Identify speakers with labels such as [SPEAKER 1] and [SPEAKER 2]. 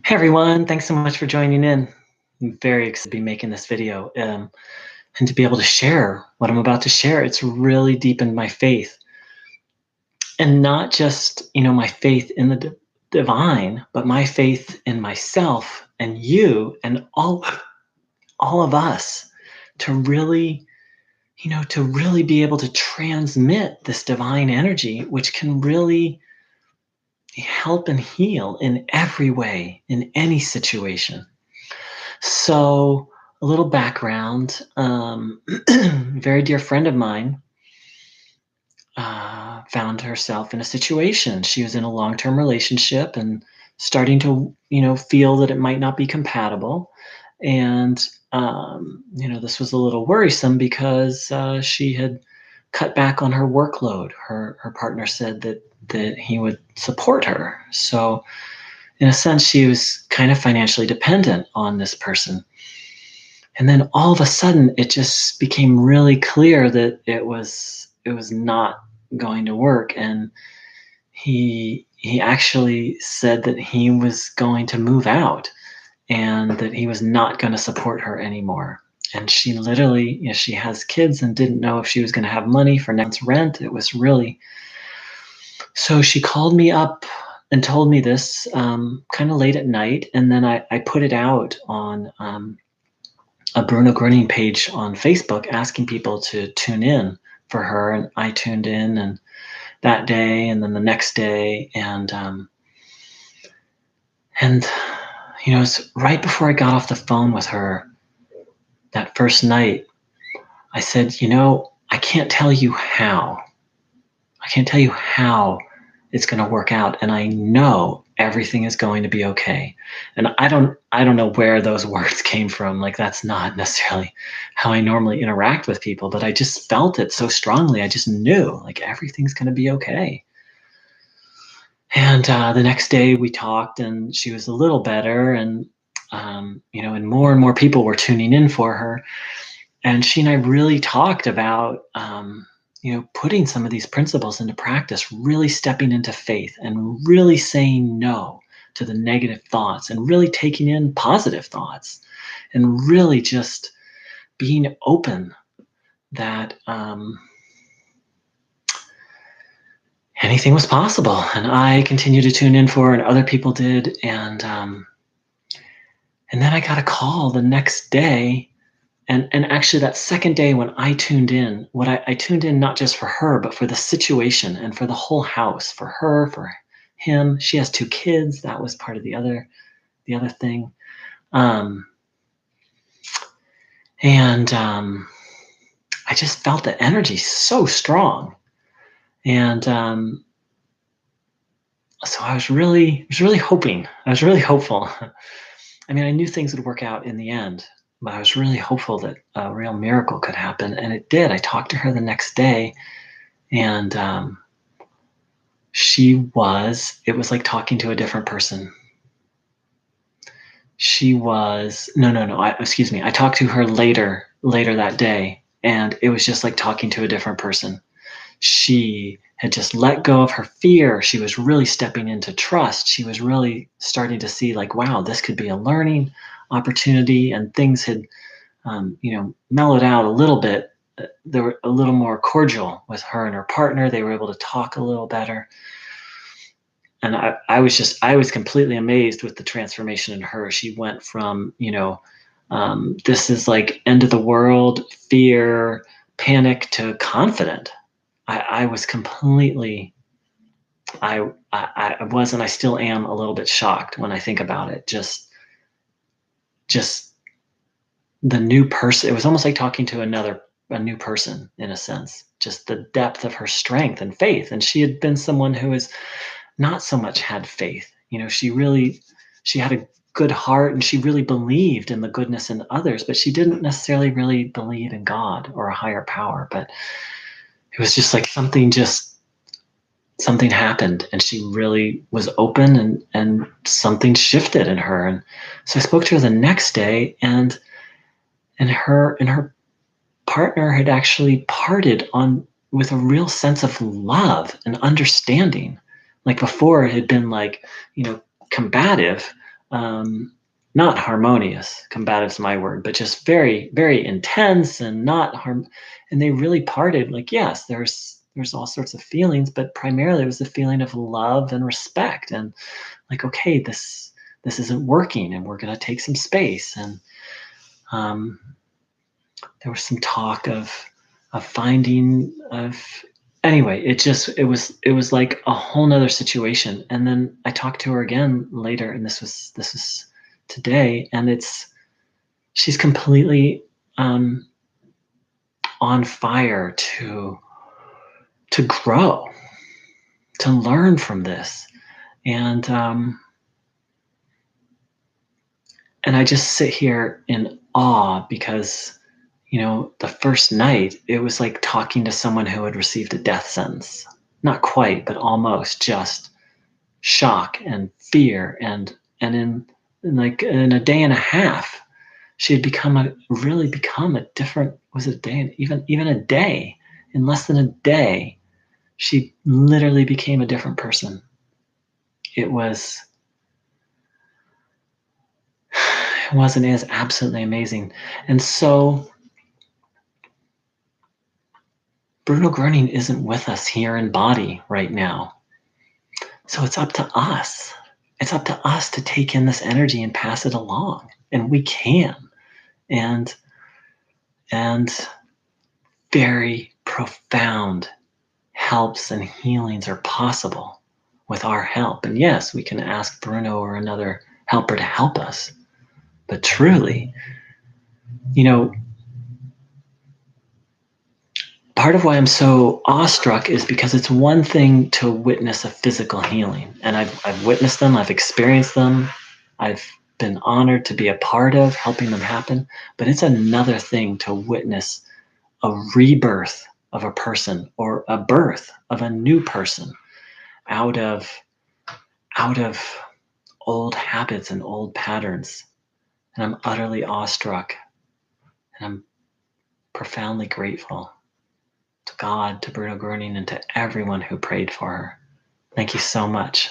[SPEAKER 1] Hey everyone, thanks so much for joining in. I'm very excited to be making this video and to be able to share what I'm about to share. It's really deepened my faith, and not just my faith in the divine, but my faith in myself and you and all of us to really be able to transmit this divine energy, which can really help and heal in every way in any situation. So, a little background. Very dear friend of mine found herself in a situation. She was in a long-term relationship and starting to, feel that it might not be compatible. And, this was a little worrisome because she had cut back on her workload. Her partner said that he would support her. So, in a sense, she was kind of financially dependent on this person. And then all of a sudden it just became really clear that it was not going to work. And he actually said that he was going to move out and that he was not going to support her anymore. And she literally, she has kids and didn't know if she was going to have money for next month's rent. It was really, so she called me up and told me this kind of late at night. And then I put it out on a Bruno Gröning page on Facebook asking people to tune in for her, and I tuned in, and that day, and then the next day, and it's right before I got off the phone with her that first night. I said, I can't tell you how. I can't tell you how it's going to work out, and I know everything is going to be okay. And I don't know where those words came from. Like, that's not necessarily how I normally interact with people, but I just felt it so strongly. I just knew, like, everything's going to be okay. And the next day we talked, and she was a little better, and and more people were tuning in for her. And she and I really talked about putting some of these principles into practice, really stepping into faith and really saying no to the negative thoughts and really taking in positive thoughts and really just being open that anything was possible. And I continued to tune in for her, and other people did. And then I got a call the next day. And actually, that second day when I tuned in, I tuned in not just for her, but for the situation and for the whole house, for her, for him. She has 2 kids. That was part of the other thing. And I just felt the energy so strong. And so I was really hoping. I was really hopeful. I mean, I knew things would work out in the end, but I was really hopeful that a real miracle could happen, and it did. I talked to her the next day, and it was like talking to a different person. Excuse me. I talked to her later that day, and it was just like talking to a different person. She had just let go of her fear. She was really stepping into trust. She was really starting to see, like, wow, this could be a learning opportunity, and things had mellowed out a little bit. They were a little more cordial with her and her partner. They were able to talk a little better. And I was completely amazed with the transformation in her. She went from, this is like end of the world, fear, panic, to confident. I was completely, I was, and I still am a little bit shocked when I think about it. Just the new person. It was almost like talking to a new person, in a sense. Just the depth of her strength and faith. And she had been someone who has not so much had faith. She had a good heart, and she really believed in the goodness in others, but she didn't necessarily really believe in God or a higher power. But it was just like something happened, and she really was open, and something shifted in her. And so I spoke to her the next day, and her partner had actually parted on with a real sense of love and understanding. Like, before, it had been like, combative, um, not harmonious. Combative's my word, but just very, very intense and not harm. And they really parted. Like, yes, there's all sorts of feelings, but primarily it was the feeling of love and respect, and like, okay, this isn't working, and we're gonna take some space. And um, there was some talk of finding of anyway, it was like a whole nother situation. And then I talked to her again later, and this was today, and she's completely um, on fire to grow, to learn from this. And um, and I just sit here in awe because, the first night, it was like talking to someone who had received a death sentence. Not quite, but almost. Just shock and fear. And in like in a day and a half, she had really become a different, was it a day? Even a day, in less than a day, she literally became a different person. It was, it was and is absolutely amazing. And so Bruno Gröning isn't with us here in body right now. So it's up to us. It's up to us to take in this energy and pass it along. And we can. And and very profound helps and healings are possible with our help. And yes, we can ask Bruno or another helper to help us. But truly, you know, part of why I'm so awestruck is because it's one thing to witness a physical healing. And I've witnessed them, I've experienced them, I've been honored to be a part of helping them happen. But it's another thing to witness a rebirth of a person, or a birth of a new person out of out of old habits and old patterns. And I'm utterly awestruck, and I'm profoundly grateful to God, to Bruno Gröning, and to everyone who prayed for her. Thank you so much.